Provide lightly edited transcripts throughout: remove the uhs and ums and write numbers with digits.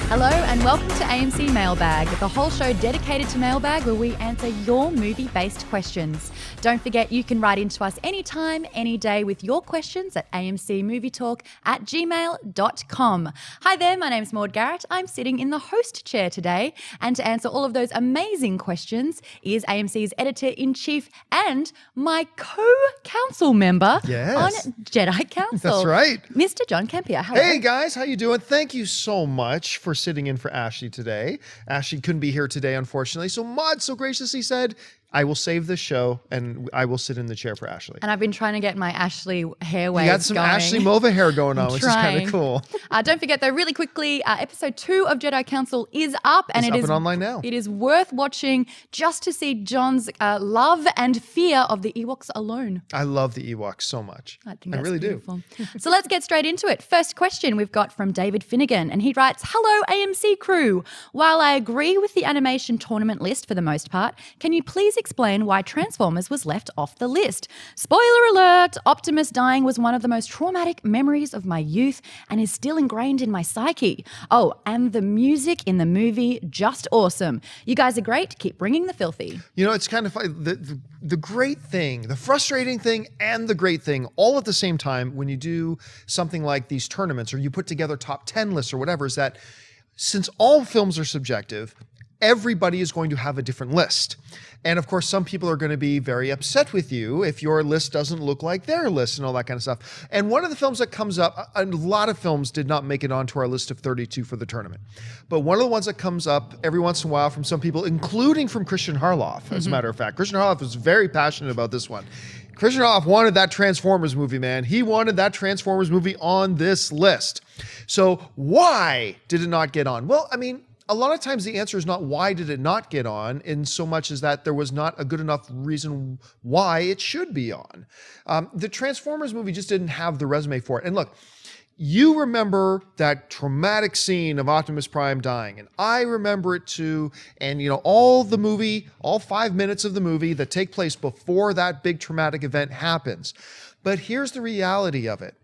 Hello and welcome to AMC Mailbag, the whole show dedicated to mailbag where we answer your movie-based questions. Don't forget you can write into us anytime, any day with your questions at amcmovietalk@gmail.com. Hi there, my name's Maud Garrett. I'm sitting in the host chair today, and to answer all of those amazing questions is AMC's editor-in-chief and my co-council member on Jedi Council. That's right. Mr. John Campier. Hello. Hey guys, how you doing? Thank you so much for sitting in for Ashley today. Ashley couldn't be here today, unfortunately. So Maud so graciously said, I will save this show and I will sit in the chair for Ashley. And I've been trying to get my Ashley hair waves going. You got some Ashley Mova hair going on, which is kind of cool. Don't forget though, really quickly, episode 2 of Jedi Council is up. And it's up and online now. It is worth watching just to see John's love and fear of the Ewoks alone. I love the Ewoks so much. I think that's really beautiful. So let's get straight into it. First question we've got from David Finnegan, and he writes, Hello AMC Crew. While I agree with the animation tournament list for the most part, can you please explain why Transformers was left off the list? Spoiler alert, Optimus dying was one of the most traumatic memories of my youth and is still ingrained in my psyche. Oh, and the music in the movie, just awesome. You guys are great. Keep bringing the filthy. You know, it's kind of funny. The great thing, the frustrating thing, and the great thing all at the same time when you do something like these tournaments or you put together top 10 lists or whatever is that since all films are subjective, everybody is going to have a different list. And of course, some people are going to be very upset with you if your list doesn't look like their list and all that kind of stuff. And one of the films that comes up, a lot of films did not make it onto our list of 32 for the tournament. But one of the ones that comes up every once in a while from some people, including from Christian Harloff, as a matter of fact. Christian Harloff was very passionate about this one. Christian Harloff wanted that Transformers movie, man. He wanted that Transformers movie on this list. So why did it not get on? Well, I mean, a lot of times the answer is not why did it not get on in so much as that there was not a good enough reason why it should be on. The Transformers movie just didn't have the resume for it. And look, you remember that traumatic scene of Optimus Prime dying, and I remember it too. And you know, all 5 minutes of the movie that take place before that big traumatic event happens. But here's the reality of it.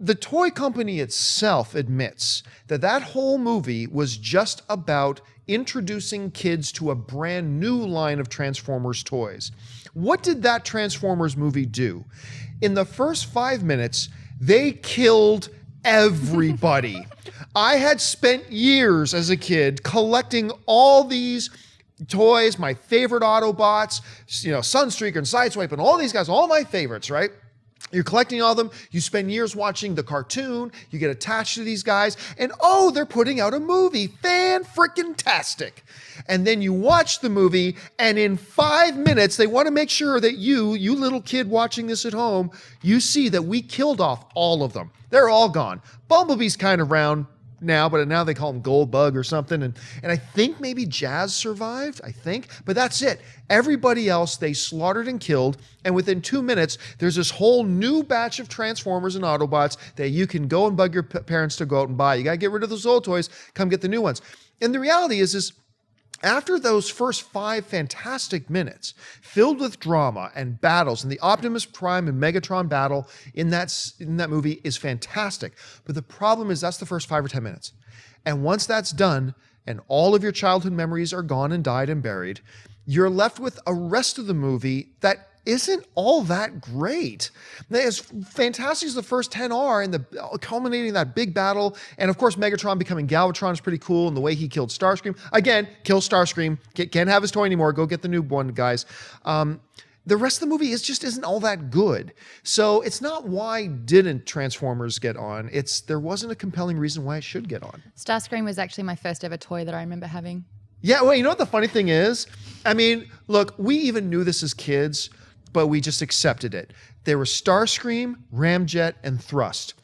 The toy company itself admits that that whole movie was just about introducing kids to a brand new line of Transformers toys. What did that Transformers movie do? In the first 5 minutes, they killed everybody. I had spent years as a kid collecting all these toys, my favorite Autobots, you know, Sunstreaker and Sideswipe and all these guys, all my favorites, right? You're collecting all of them. You spend years watching the cartoon. You get attached to these guys. And oh, they're putting out a movie. Fan-freaking-tastic. And then you watch the movie, and in 5 minutes, they want to make sure that you little kid watching this at home, you see that we killed off all of them. They're all gone. Bumblebee's kind of around now, but now they call him Goldbug or something. And I think maybe Jazz survived, but that's it. Everybody else they slaughtered and killed. And within 2 minutes, there's this whole new batch of Transformers and Autobots that you can go and bug your parents to go out and buy. You got to get rid of those old toys, come get the new ones. And the reality is after those first 5 fantastic minutes filled with drama and battles, and the Optimus Prime and Megatron battle in that movie is fantastic. But the problem is that's the first 5 or 10 minutes. And once that's done and all of your childhood memories are gone and died and buried, you're left with a rest of the movie that isn't all that great. As fantastic as the first 10 are, and culminating in that big battle, and of course Megatron becoming Galvatron is pretty cool, and the way he killed Starscream. Again, kill Starscream. Can't have his toy anymore. Go get the new one, guys. The rest of the movie just isn't all that good. So it's not why didn't Transformers get on. There wasn't a compelling reason why it should get on. Starscream was actually my first ever toy that I remember having. Yeah, well, you know what the funny thing is? I mean, look, we even knew this as kids, but we just accepted it. There were Starscream, Ramjet, and Thrust.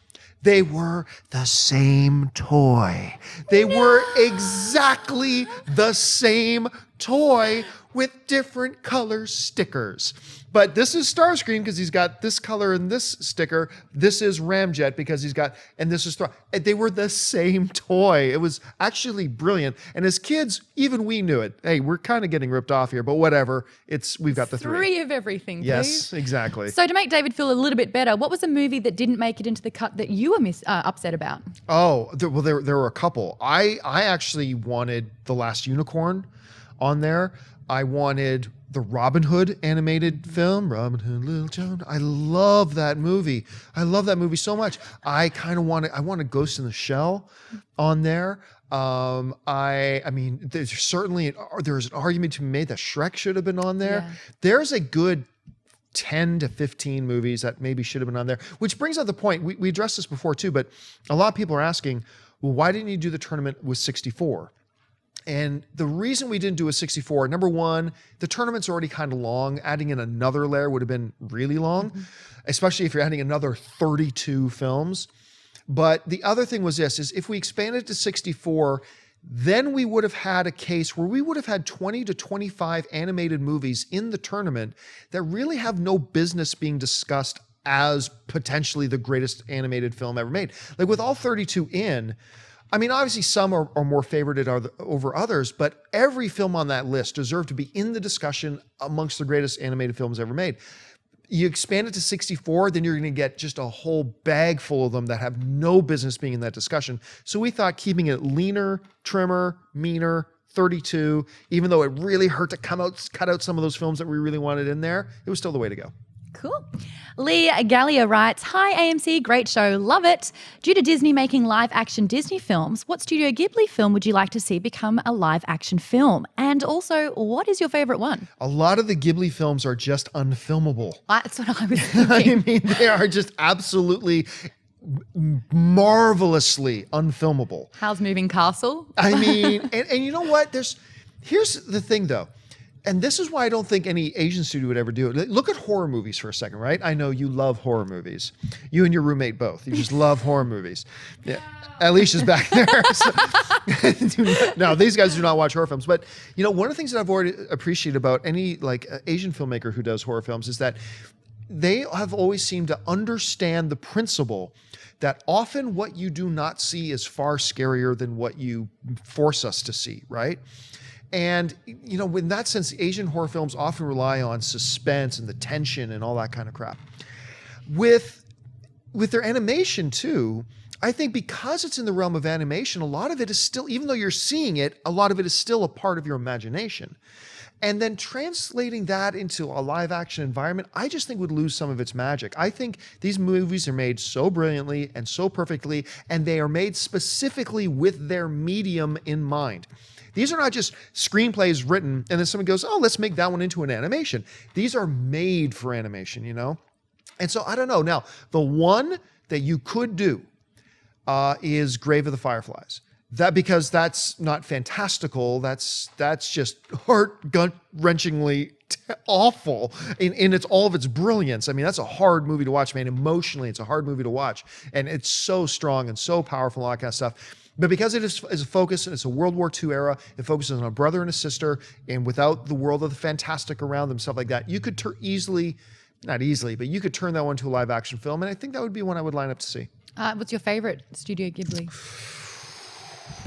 They were the same toy. They were exactly the same toy with different color stickers. But this is Starscream because he's got this color and this sticker. This is Ramjet because he's got, and this is Thor. And they were the same toy. It was actually brilliant. And as kids, even we knew it. Hey, we're kind of getting ripped off here, but whatever. We've got the three. Three of everything, please. Yes, exactly. So to make David feel a little bit better, what was a movie that didn't make it into the cut that you were upset about? Oh, there were a couple. I actually wanted The Last Unicorn on there. I wanted the Robin Hood animated film, Robin Hood, Little John. I love that movie. I love that movie so much. I wanted Ghost in the Shell on there. I mean, there's an argument to be made that Shrek should have been on there. Yeah. There's a good 10 to 15 movies that maybe should have been on there, which brings up the point. We addressed this before too, but a lot of people are asking, well, why didn't you do the tournament with 64? And the reason we didn't do a 64, number one, the tournament's already kind of long. Adding in another layer would have been really long, especially if you're adding another 32 films. But the other thing was this, is if we expanded to 64, then we would have had a case where we would have had 20 to 25 animated movies in the tournament that really have no business being discussed as potentially the greatest animated film ever made. Like with all 32 in, I mean, obviously some are more favorited over others, but every film on that list deserved to be in the discussion amongst the greatest animated films ever made. You expand it to 64, then you're going to get just a whole bag full of them that have no business being in that discussion. So we thought keeping it leaner, trimmer, meaner, 32, even though it really hurt to cut out some of those films that we really wanted in there, it was still the way to go. Cool. Leigh Gallear writes, "Hi AMC, great show, love it. Due to Disney making live-action Disney films, what Studio Ghibli film would you like to see become a live-action film? And also, what is your favorite one?" A lot of the Ghibli films are just unfilmable. That's what I was thinking. I mean, they are just absolutely marvelously unfilmable. Howl's Moving Castle? I mean, and you know what? Here's the thing though. And this is why I don't think any Asian studio would ever do it. Look at horror movies for a second, right? I know you love horror movies. You and your roommate both. You just love horror movies. Yeah. Alicia's back there. No, these guys do not watch horror films. But you know, one of the things that I've already appreciated about any like Asian filmmaker who does horror films is that they have always seemed to understand the principle that often what you do not see is far scarier than what you force us to see, right? And, you know, in that sense, Asian horror films often rely on suspense and the tension and all that kind of crap. With their animation too, I think because it's in the realm of animation, a lot of it is still, even though you're seeing it, a lot of it is still a part of your imagination. And then translating that into a live action environment, I just think would lose some of its magic. I think these movies are made so brilliantly and so perfectly, and they are made specifically with their medium in mind. These are not just screenplays written and then someone goes, oh, let's make that one into an animation. These are made for animation, you know? And so I don't know. Now, the one that you could do is Grave of the Fireflies. Because that's not fantastical. That's just gut-wrenchingly awful in all of its brilliance. I mean, that's a hard movie to watch, man. Emotionally, it's a hard movie to watch. And it's so strong and so powerful and all that kind of stuff. But because it is a focus, and it's a World War II era, it focuses on a brother and a sister, and without the world of the fantastic around them, stuff like that, you could not easily, but you could turn that one into a live action film, and I think that would be one I would line up to see. What's your favorite Studio Ghibli?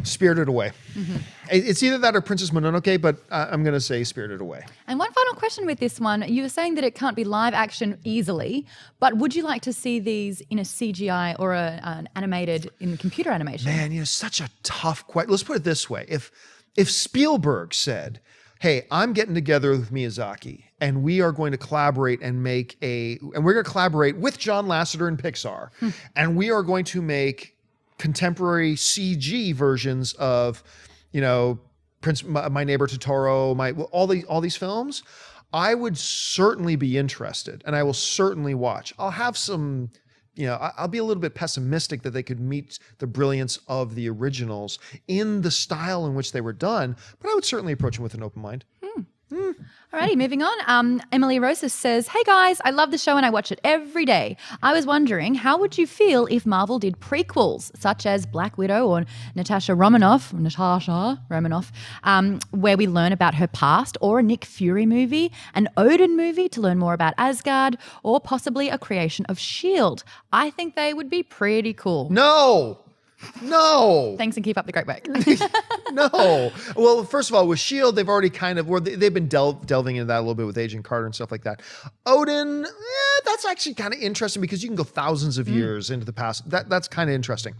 Spirited Away. Mm-hmm. It's either that or Princess Mononoke, but I'm going to say Spirited Away. And one final question with this one. You were saying that it can't be live action easily, but would you like to see these in a CGI or an animated in computer animation? Man, you know, such a tough question. Let's put it this way. If Spielberg said, hey, I'm getting together with Miyazaki and we are going to collaborate and we're going to collaborate with John Lasseter and Pixar, and we are going to make contemporary CG versions of, you know, My Neighbor Totoro, all these films, I would certainly be interested, and I will certainly watch. I'll have some, you know, I'll be a little bit pessimistic that they could meet the brilliance of the originals in the style in which they were done, but I would certainly approach them with an open mind. Alrighty, moving on. Emily Rosas says, "Hey guys, I love the show and I watch it every day. I was wondering, how would you feel if Marvel did prequels such as Black Widow or Natasha Romanoff, where we learn about her past, or a Nick Fury movie, an Odin movie to learn more about Asgard, or possibly a creation of S.H.I.E.L.D. I think they would be pretty cool." No. Thanks and keep up the great work. No. Well, first of all, with S.H.I.E.L.D., they've already they've been delving into that a little bit with Agent Carter and stuff like that. Odin, that's actually kind of interesting because you can go thousands of years into the past. That's kind of interesting.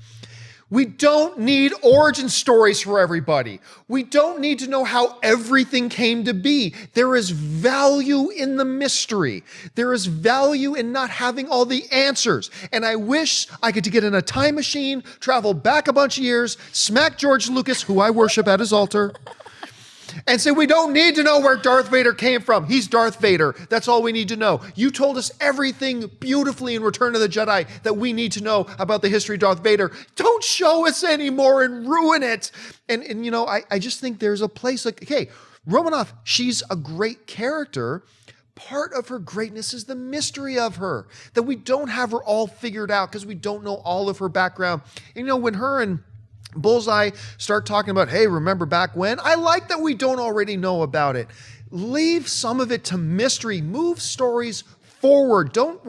We don't need origin stories for everybody. We don't need to know how everything came to be. There is value in the mystery. There is value in not having all the answers. And I wish I could get in a time machine, travel back a bunch of years, smack George Lucas, who I worship at his altar, and say, we don't need to know where Darth Vader came from. He's Darth Vader. That's all we need to know. You told us everything beautifully in Return of the Jedi that we need to know about the history of Darth Vader. Don't show us anymore and ruin it. And you know, I just think there's a place like, okay, Romanoff, she's a great character. Part of her greatness is the mystery of her, that we don't have her all figured out because we don't know all of her background. And, you know, when her and Bullseye start talking about, hey, remember back when? I like that we don't already know about it. Leave some of it to mystery. Move stories forward. Don't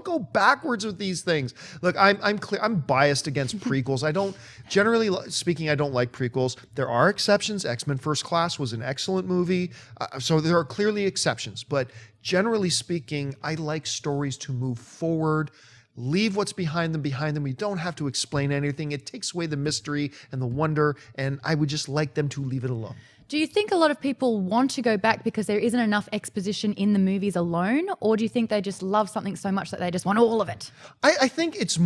go backwards with these things. Look, I'm clear. I'm biased against prequels. Generally speaking, I don't like prequels. There are exceptions. X-Men First Class was an excellent movie. So there are clearly exceptions. But generally speaking, I like stories to move forward. Leave what's behind them. We don't have to explain anything. It takes away the mystery and the wonder, and I would just like them to leave it alone. Do you think a lot of people want to go back because there isn't enough exposition in the movies alone, or do you think they just love something so much that they just want all of it? I think it has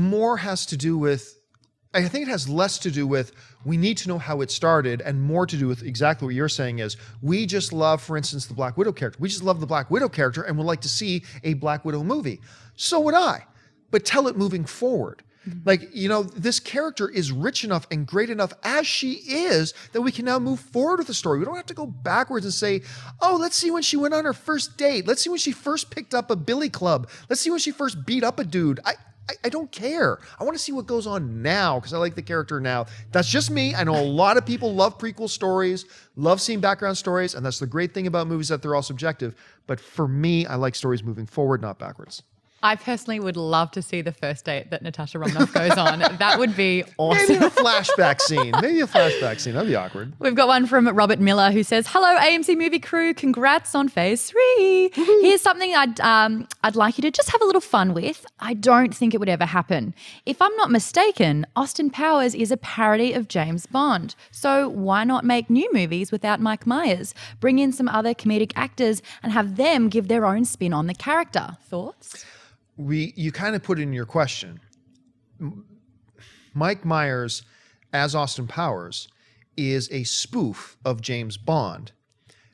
less to do with we need to know how it started and more to do with exactly what you're saying is we just love, for instance, the Black Widow character. We just love the Black Widow character and would like to see a Black Widow movie. So would I. But tell it moving forward. Like, you know, this character is rich enough and great enough as she is that we can now move forward with the story. We don't have to go backwards and say, oh, let's see when she went on her first date. Let's see when she first picked up a billy club. Let's see when she first beat up a dude. I don't care. I want to see what goes on now because I like the character now. That's just me. I know a lot of people love prequel stories, love seeing background stories, and that's the great thing about movies, that they're all subjective. But for me, I like stories moving forward, not backwards. I personally would love to see the first date that Natasha Romanoff goes on. That would be awesome. Maybe a flashback scene. That'd be awkward. We've got one from Robert Miller who says, "Hello, AMC Movie Crew. Congrats on Phase 3. Woo-hoo. Here's something I'd like you to just have a little fun with. I don't think it would ever happen. If I'm not mistaken, Austin Powers is a parody of James Bond. So why not make new movies without Mike Myers? Bring in some other comedic actors and have them give their own spin on the character. Thoughts?" You kind of put it in your question. Mike Myers as Austin Powers is a spoof of James Bond.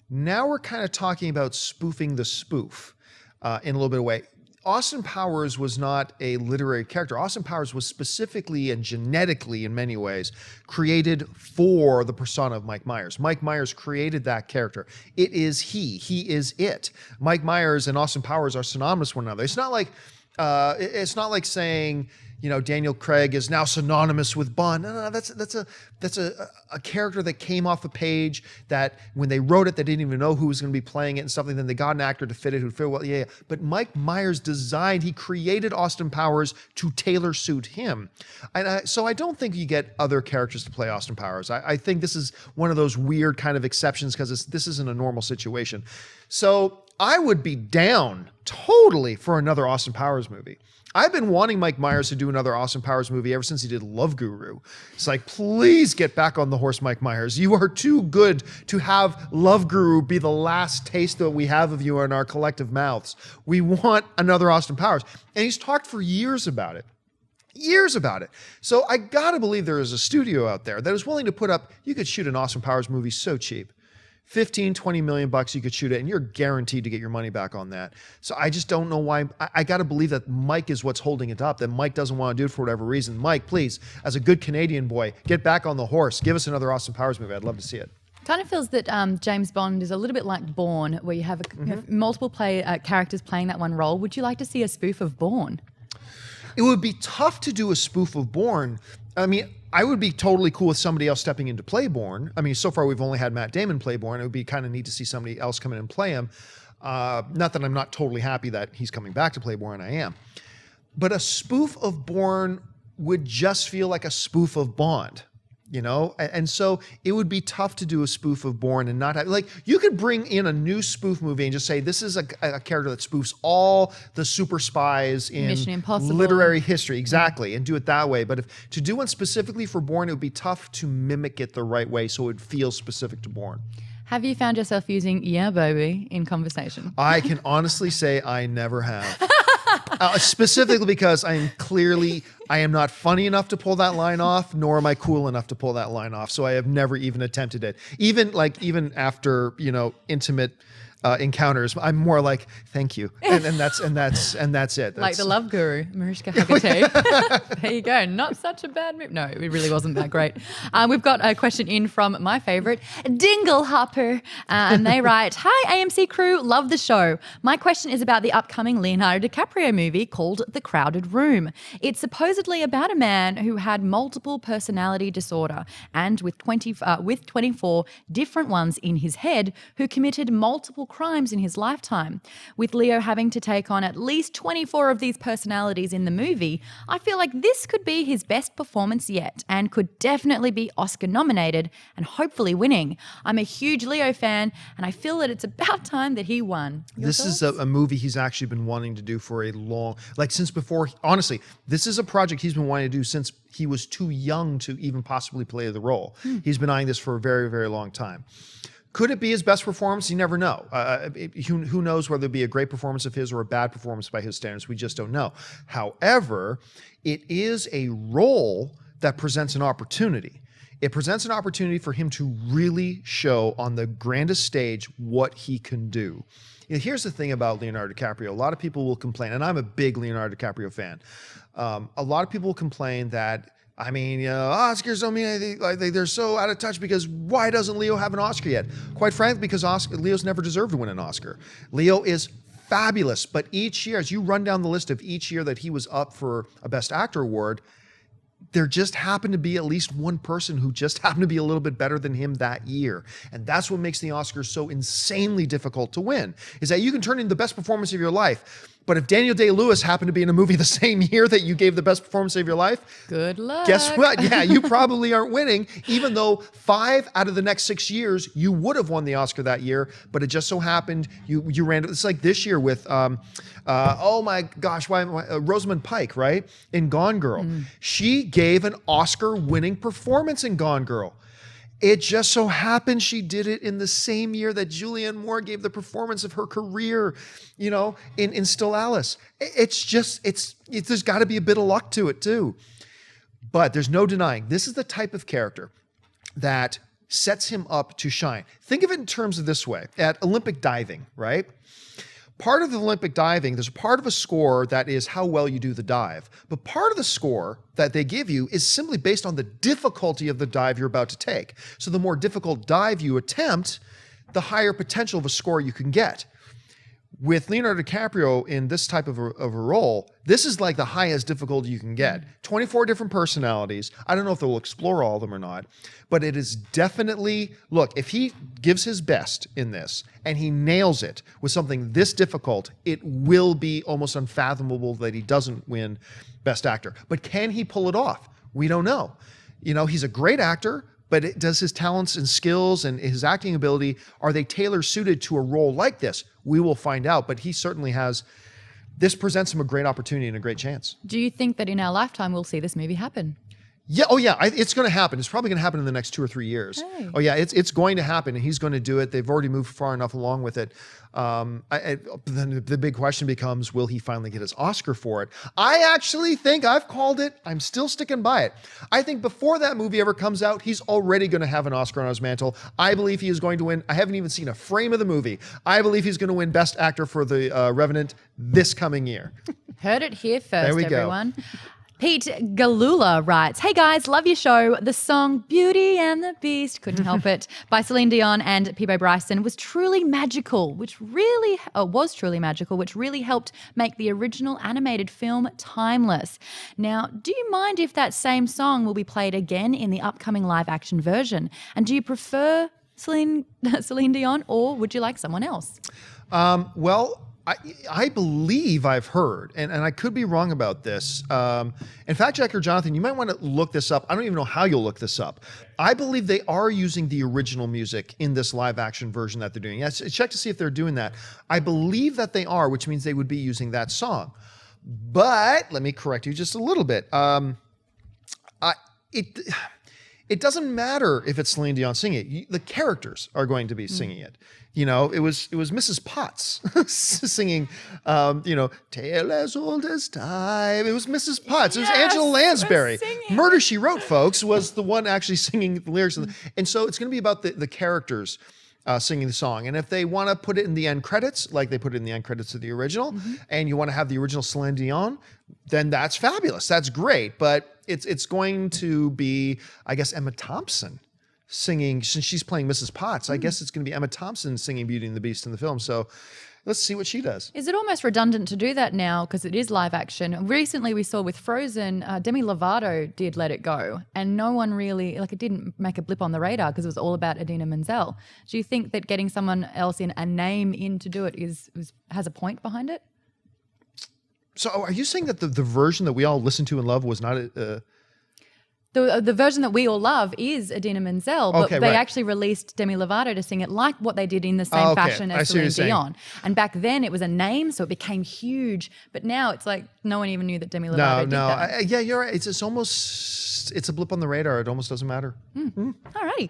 Now we're kind of talking about spoofing the spoof in a little bit of a way. Austin Powers was not a literary character. Austin Powers was specifically and genetically, in many ways, created for the persona of Mike Myers. Mike Myers created that character. It is he. He is it. Mike Myers and Austin Powers are synonymous with one another. It's not like saying, you know, Daniel Craig is now synonymous with Bond. No, that's a character that came off a page that when they wrote it, they didn't even know who was going to be playing it and something. Then they got an actor to fit it who fit well. Yeah. But Mike Myers he created Austin Powers to tailor suit him. And so I don't think you get other characters to play Austin Powers. I think this is one of those weird kind of exceptions because this isn't a normal situation. So I would be down totally for another Austin Powers movie. I've been wanting Mike Myers to do another Austin Powers movie ever since he did Love Guru. It's like, please get back on the horse, Mike Myers. You are too good to have Love Guru be the last taste that we have of you in our collective mouths. We want another Austin Powers. And he's talked for years about it. So I gotta believe there is a studio out there that is willing to put up, you could shoot an Austin Powers movie so cheap. 15, 20 million bucks, you could shoot it and you're guaranteed to get your money back on that. So I just don't know why. I got to believe that Mike is what's holding it up, that Mike doesn't want to do it for whatever reason. Mike, please, as a good Canadian boy, get back on the horse. Give us another Austin Powers movie. I'd love to see it. Kind of feels that James Bond is a little bit like Bourne, where you have, you have multiple characters playing that one role. Would you like to see a spoof of Bourne? It would be tough to do a spoof of Bourne. I mean, I would be totally cool with somebody else stepping in to play Bourne. I mean, so far we've only had Matt Damon play Bourne. It would be kind of neat to see somebody else come in and play him. Not that I'm not totally happy that he's coming back to play Bourne, I am. But a spoof of Bourne would just feel like a spoof of Bond. You know, and so it would be tough to do a spoof of Bourne and not have, like, you could bring in a new spoof movie and just say, this is a character that spoofs all the super spies in Mission Impossible. Literary history. Exactly. And do it that way. But if to do one specifically for Bourne, it would be tough to mimic it the right way so it would feel specific to Bourne. Have you found yourself using "yeah, baby" in conversation? I can honestly say I never have. Specifically because I am not funny enough to pull that line off, nor am I cool enough to pull that line off. So I have never even attempted it. Even after, you know, intimate encounters, I'm more like, thank you, and that's it. That's, like the love guru, Mariska Hargitay. There you go. Not such a bad move. No, it really wasn't that great. We've got a question in from my favorite, Dingle Hopper, and they write, "Hi AMC Crew, love the show. My question is about the upcoming Leonardo DiCaprio movie called The Crowded Room. It's supposedly about a man who had multiple personality disorder and with 24 different ones in his head who committed multiple crimes in his lifetime. With Leo having to take on at least 24 of these personalities in the movie, I feel like this could be his best performance yet and could definitely be Oscar nominated and hopefully winning. I'm a huge Leo fan and I feel that it's about time that he won." This is a movie he's actually been wanting to do for a long, like since before, honestly, this is a project he's been wanting to do since he was too young to even possibly play the role. He's been eyeing this for a very, very long time. Could it be his best performance? You never know. Who knows whether it'd be a great performance of his or a bad performance by his standards? We just don't know. However, it is a role that presents an opportunity. It presents an opportunity for him to really show on the grandest stage what he can do. You know, here's the thing about Leonardo DiCaprio. A lot of people will complain, and I'm a big Leonardo DiCaprio fan. A lot of people will complain that, I mean, you know, Oscars don't mean anything. Like they're so out of touch because why doesn't Leo have an Oscar yet? Quite frankly, because Leo's never deserved to win an Oscar. Leo is fabulous, but each year, as you run down the list of each year that he was up for a Best Actor award, there just happened to be at least one person who just happened to be a little bit better than him that year. And that's what makes the Oscars so insanely difficult to win, is that you can turn in the best performance of your life, but if Daniel Day-Lewis happened to be in a movie the same year that you gave the best performance of your life, good luck. Guess what? Yeah, you probably aren't winning, even though 5 out of the next 6 years, you would have won the Oscar that year, but it just so happened you ran. It's like this year with, oh my gosh, Rosamund Pike, right? In Gone Girl. She gave an Oscar-winning performance in Gone Girl. It just so happened she did it in the same year that Julianne Moore gave the performance of her career, you know, in Still Alice. There's got to be a bit of luck to it too. But there's no denying, this is the type of character that sets him up to shine. Think of it in terms of this way. At Olympic diving, right? Part of the Olympic diving, there's a part of a score that is how well you do the dive. But part of the score that they give you is simply based on the difficulty of the dive you're about to take. So the more difficult dive you attempt, the higher potential of a score you can get. With Leonardo DiCaprio in this type of a role, this is like the highest difficulty you can get. 24 different personalities. I don't know if they'll explore all of them or not, but it is definitely, look, if he gives his best in this and he nails it with something this difficult, it will be almost unfathomable that he doesn't win Best Actor. But can he pull it off? We don't know. You know, he's a great actor, but does his talents and skills and his acting ability, are they tailor-suited to a role like this? We will find out, but he certainly has. This presents him a great opportunity and a great chance. Do you think that in our lifetime we'll see this movie happen? Yeah. Oh, yeah. It's going to happen. It's probably going to happen in the next 2 or 3 years. Hey. Oh, yeah. It's going to happen, and he's going to do it. They've already moved far enough along with it. Then the big question becomes, will he finally get his Oscar for it? I actually think I've called it. I'm still sticking by it. I think before that movie ever comes out, he's already going to have an Oscar on his mantle. I believe he is going to win. I haven't even seen a frame of the movie. I believe he's going to win Best Actor for The Revenant this coming year. Heard it here first, there we everyone. Go. Pete Galula writes, "Hey guys, love your show. The song Beauty and the Beast, couldn't help it, by Celine Dion and Peebo Bryson was truly magical, which really helped make the original animated film timeless. Now, do you mind if that same song will be played again in the upcoming live action version? And do you prefer Celine Dion, or would you like someone else?" Well, I believe I've heard, and I could be wrong about this. In fact, Jack or Jonathan, you might want to look this up. I don't even know how you'll look this up. I believe they are using the original music in this live action version that they're doing. Yes, check to see if they're doing that. I believe that they are, which means they would be using that song. But let me correct you just a little bit. It doesn't matter if it's Celine Dion singing it. The characters are going to be singing it. You know, it was Mrs. Potts singing, Tale as old as time. It was Mrs. Potts. It was Angela Lansbury. Murder, She Wrote, folks, was the one actually singing the lyrics. And so it's going to be about the characters singing the song. And if they want to put it in the end credits, like they put it in the end credits of the original, and you want to have the original Celine Dion, then that's fabulous. That's great. But it's going to be, I guess, Emma Thompson singing, since she's playing Mrs. Potts. I guess it's going to be Emma Thompson singing Beauty and the Beast in the film. So let's see what she does. Is it almost redundant to do that now because it is live action? Recently we saw with Frozen, Demi Lovato did Let It Go, and no one really, it didn't make a blip on the radar because it was all about Idina Menzel. Do you think that getting someone else in, a name in to do it has a point behind it? So are you saying that the version that we all listened to and love was not The version that we all love is Idina Menzel, but they actually released Demi Lovato to sing it like what they did in the same fashion as Celine Dion. And back then it was a name, so it became huge. But now it's like no one even knew that Demi Lovato did that. Yeah, you're right. It's almost, it's a blip on the radar. It almost doesn't matter. All righty.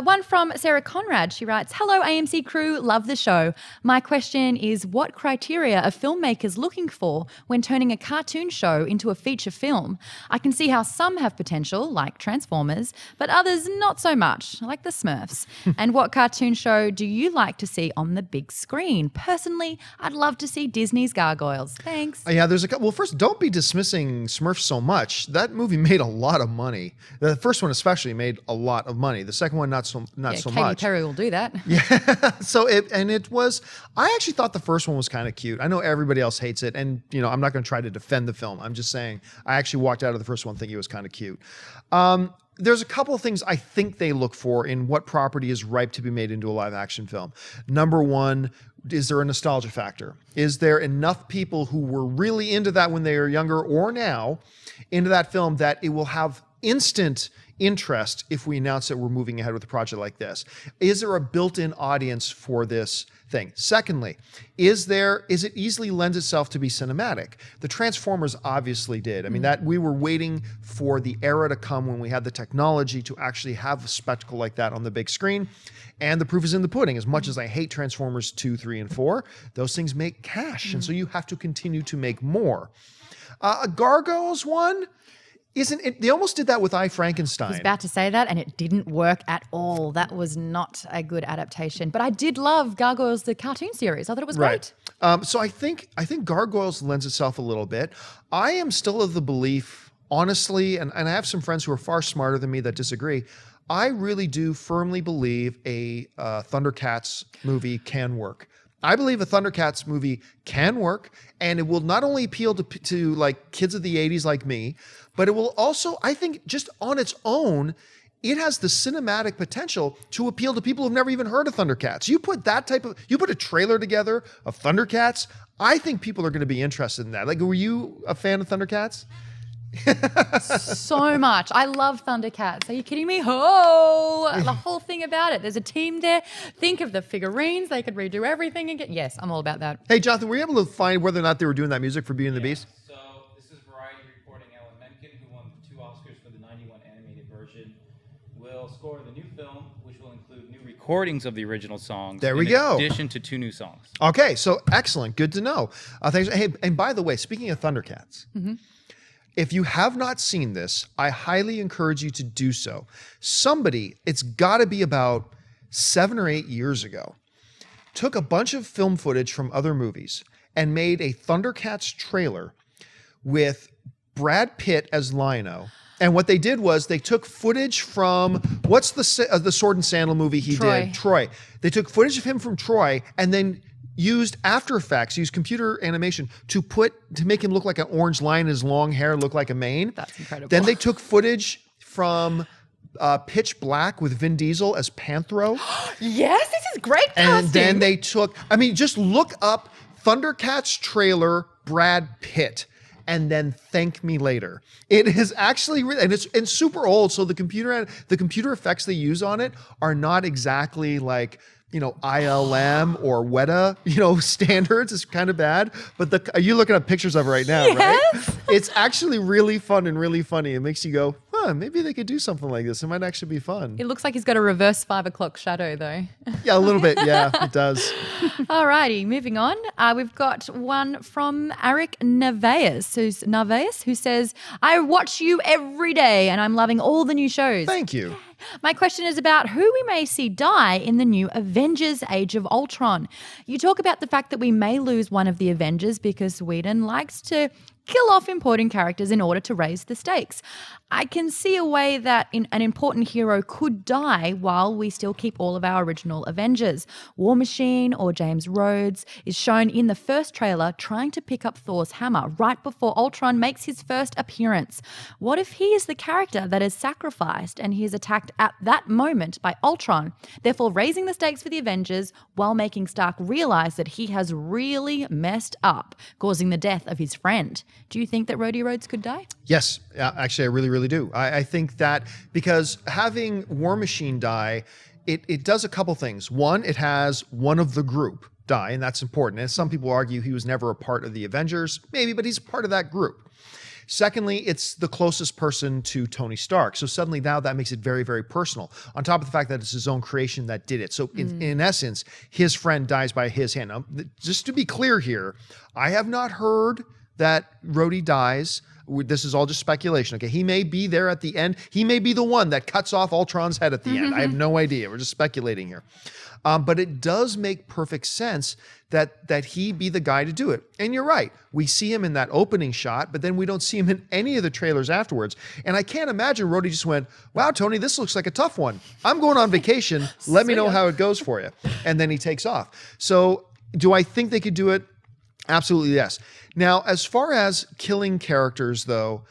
One from Sarah Conrad. She writes, "Hello, AMC crew. Love the show. My question is, what criteria are filmmakers looking for when turning a cartoon show into a feature film? I can see how some have potential, like Transformers, but others not so much, like the Smurfs. And what cartoon show do you like to see on the big screen? Personally, I'd love to see Disney's Gargoyles. Thanks." Yeah, there's a couple. Well, first, don't be dismissing Smurfs so much. That movie made a lot of money. The first one especially made a lot of money. The second one, not so much. Katy Perry will do that. Yeah. So I actually thought the first one was kind of cute. I know everybody else hates it, and I'm not going to try to defend the film. I'm just saying I actually walked out of the first one thinking it was kind of cute. There's a couple of things I think they look for in what property is ripe to be made into a live action film. Number one, is there a nostalgia factor? Is there enough people who were really into that when they were younger or now into that film that it will have instant interest if we announce that we're moving ahead with a project like this? Is there a built-in audience for this thing? Secondly, is it easily lends itself to be cinematic? The Transformers obviously did. I mean, that we were waiting for the era to come when we had the technology to actually have a spectacle like that on the big screen. And the proof is in the pudding. As much as I hate Transformers 2, 3, and 4, those things make cash. And so you have to continue to make more. A Gargoyles one, isn't it? They almost did that with I, Frankenstein. I was about to say that, and it didn't work at all. That was not a good adaptation. But I did love Gargoyles, the cartoon series. I thought it was great. So I think Gargoyles lends itself a little bit. I am still of the belief, honestly, and I have some friends who are far smarter than me that disagree. I really do firmly believe a Thundercats movie can work. I believe a Thundercats movie can work, and it will not only appeal to like kids of the 80s like me, but it will also, I think, just on its own, it has the cinematic potential to appeal to people who've never even heard of Thundercats. You put a trailer together of Thundercats, I think people are going to be interested in that. Like, were you a fan of Thundercats? So much. I love Thundercats. Are you kidding me? Oh, the whole thing about it. There's a team there. Think of the figurines. They could redo everything again. Yes, I'm all about that. Hey, Jonathan, were you able to find whether or not they were doing that music for Beauty and the Beast? So this is Variety reporting Alan Menken, who won 2 Oscars for the 91 animated version, will score the new film, which will include new recordings of the original songs. There we go. In addition to 2 new songs. Okay, so excellent. Good to know. Thanks. Hey, and by the way, speaking of Thundercats, if you have not seen this, I highly encourage you to do so. Somebody, it's got to be about 7 or 8 years ago, took a bunch of film footage from other movies and made a Thundercats trailer with Brad Pitt as Lion-O. And what they did was they took footage from, what's the sword and sandal movie he did? Troy. They took footage of him from Troy and then used After Effects, used computer animation to make him look like an orange lion, his long hair look like a mane. That's incredible. Then they took footage from Pitch Black with Vin Diesel as Panthro. Yes, this is great casting. And then they took, just look up Thundercats trailer Brad Pitt and then thank me later. It is actually really, and it's super old, so the computer effects they use on it are not exactly like, ILM or Weta, standards. It's kind of bad. But are you looking at pictures of it right now, right? It's actually really fun and really funny. It makes you go, maybe they could do something like this. It might actually be fun. It looks like he's got a reverse 5 o'clock shadow, though. Yeah, a little bit. Yeah, it does. Alrighty, moving on. We've got one from Eric Naveas, who says, I watch you every day and I'm loving all the new shows. Thank you. My question is about who we may see die in the new Avengers Age of Ultron. You talk about the fact that we may lose one of the Avengers because Sweden likes to kill off important characters in order to raise the stakes. I can see a way that an important hero could die while we still keep all of our original Avengers. War Machine or James Rhodes is shown in the first trailer trying to pick up Thor's hammer right before Ultron makes his first appearance. What if he is the character that is sacrificed and he is attacked at that moment by Ultron, therefore raising the stakes for the Avengers while making Stark realize that he has really messed up, causing the death of his friend? Do you think that Rhodey Rhodes could die? Yes, actually, I really do. I think that because having War Machine die, it does a couple things. One, it has one of the group die, and that's important. And some people argue he was never a part of the Avengers, maybe, but he's a part of that group. Secondly, it's the closest person to Tony Stark. So suddenly now that makes it very, very personal. On top of the fact that it's his own creation that did it. So in essence, his friend dies by his hand. Now, just to be clear here, I have not heard that Rhodey dies. This is all just speculation. Okay, he may be there at the end. He may be the one that cuts off Ultron's head at the end. I have no idea. We're just speculating here. But it does make perfect sense that he be the guy to do it. And you're right. We see him in that opening shot, but then we don't see him in any of the trailers afterwards. And I can't imagine Rhodey just went, wow, Tony, this looks like a tough one. I'm going on vacation. Let me know how it goes for you. And then he takes off. So do I think they could do it? Absolutely, yes. Now, as far as killing characters, though,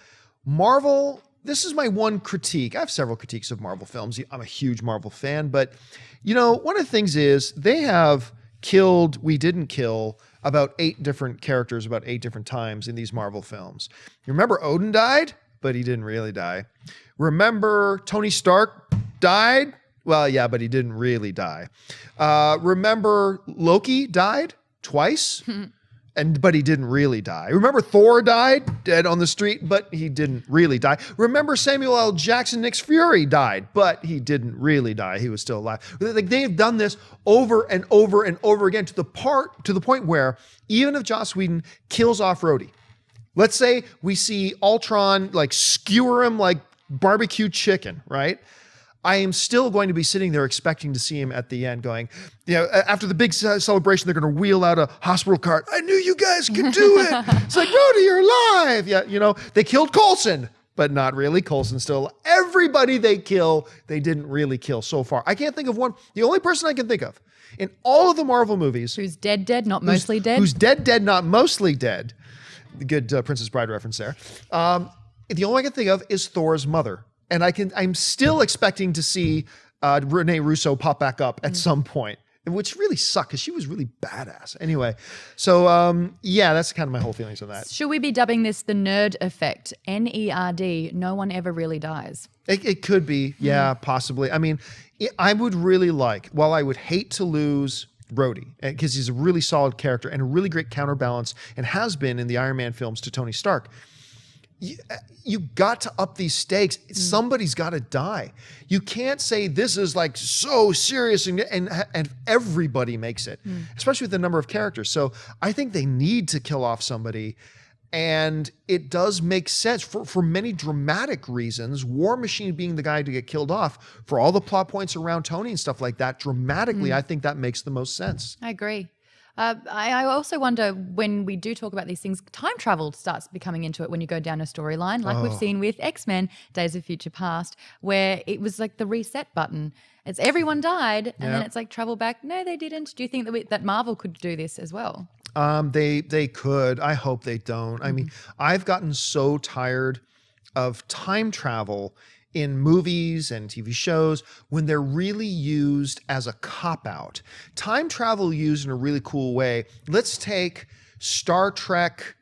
Marvel, this is my one critique. I have several critiques of Marvel films. I'm a huge Marvel fan, but, one of the things is they have killed, we didn't kill, about 8 different characters about 8 different times in these Marvel films. You remember Odin died, but he didn't really die. Remember Tony Stark died? Well, yeah, but he didn't really die. Remember Loki died twice? But he didn't really die. Remember Thor died dead on the street, but he didn't really die. Remember Samuel L. Jackson, Nick Fury died, but he didn't really die. He was still alive. Like they've done this over and over and over again to the point where even if Joss Whedon kills off Rhodey, let's say we see Ultron like skewer him like barbecue chicken, right? I am still going to be sitting there expecting to see him at the end going, after the big celebration, they're going to wheel out a hospital cart. I knew you guys could do it. It's like, Rhodey, you're alive. Yeah, they killed Coulson, but not really. Coulson's still, everybody they kill, they didn't really kill so far. I can't think of one. The only person I can think of in all of the Marvel movies. Who's dead, not mostly dead. Who's dead, not mostly dead. The good Princess Bride reference there. The only I can think of is Thor's mother. And I'm still expecting to see Renee Russo pop back up at some point, which really sucked because she was really badass. Anyway, so that's kind of my whole feelings on that. Should we be dubbing this the nerd effect? NERD, no one ever really dies. It could be, yeah, possibly. I mean, I would really while I would hate to lose Rhodey, because he's a really solid character and a really great counterbalance and has been in the Iron Man films to Tony Stark. You got to up these stakes. Somebody's got to die. You can't say this is like so serious and everybody makes it, especially with the number of characters. So I think they need to kill off somebody. And it does make sense for many dramatic reasons. War Machine being the guy to get killed off for all the plot points around Tony and stuff like that. Dramatically, I think that makes the most sense. I agree. I also wonder when we do talk about these things, time travel starts becoming into it when you go down a storyline, like we've seen with X-Men, Days of Future Past, where it was like the reset button. It's everyone died, and then it's like travel back. No, they didn't. Do you think that Marvel could do this as well? They could. I hope they don't. I mean, I've gotten so tired of time travel in movies and TV shows when they're really used as a cop-out. Time travel used in a really cool way. Let's take Star Trek.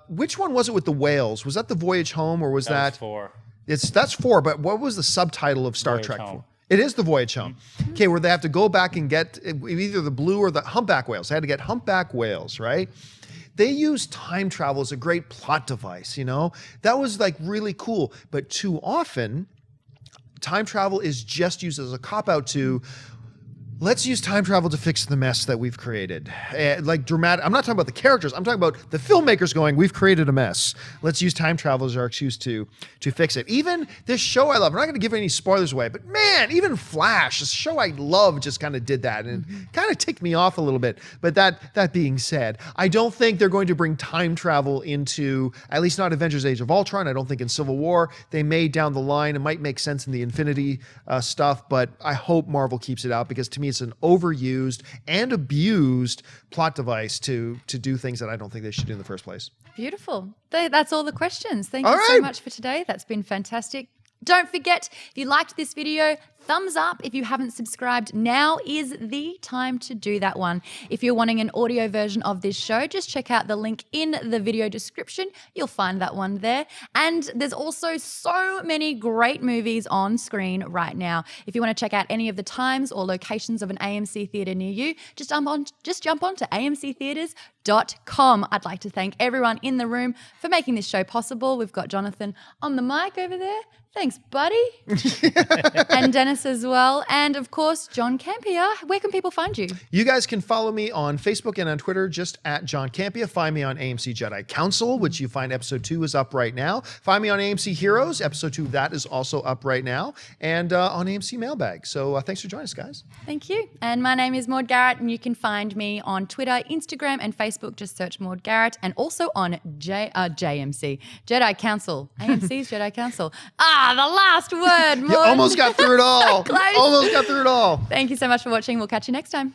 Which one was it with the whales? Was that the Voyage Home, or was that? Was 4. That's 4. But what was the subtitle of Star Voyage Trek? Home. It is the Voyage Home. Okay, where they have to go back and get either the blue or the humpback whales. They had to get humpback whales, right? They use time travel as a great plot device, you know? That was like really cool. But too often, time travel is just used as a cop-out to, let's use time travel to fix the mess that we've created. Like dramatic, I'm not talking about the characters, I'm talking about the filmmakers going, we've created a mess. Let's use time travel as our excuse to fix it. Even this show I love, I'm not going to give any spoilers away, but man, even Flash, a show I love, just kind of did that and kind of ticked me off a little bit. But that being said, I don't think they're going to bring time travel into, at least not Avengers Age of Ultron. I don't think in Civil War. They may down the line. It might make sense in the Infinity stuff, but I hope Marvel keeps it out, because to me it's an overused and abused plot device to do things that I don't think they should do in the first place. Beautiful. That's all the questions. Thank you so much for today. That's been fantastic. Don't forget, if you liked this video, thumbs up. If you haven't subscribed, now is the time to do that one. If you're wanting an audio version of this show, just check out the link in the video description. You'll find that one there. And there's also so many great movies on screen right now. If you want to check out any of the times or locations of an AMC theater near you, just jump on to amctheaters.com. I'd like to thank everyone in the room for making this show possible. We've got Jonathan on the mic over there. Thanks, buddy. And Dennis as well. And of course, John Campia. Where can people find you? You guys can follow me on Facebook and on Twitter, just at John Campia. Find me on AMC Jedi Council, which you find episode 2 is up right now. Find me on AMC Heroes, episode 2 of that is also up right now. And on AMC Mailbag. So thanks for joining us, guys. Thank you. And my name is Maud Garrett, and you can find me on Twitter, Instagram, and Facebook. Just search Maud Garrett. And also on JMC, Jedi Council. AMC's Jedi Council. The last word, Maud. You almost got through it all. So close. Almost got through it all. Thank you so much for watching. We'll catch you next time.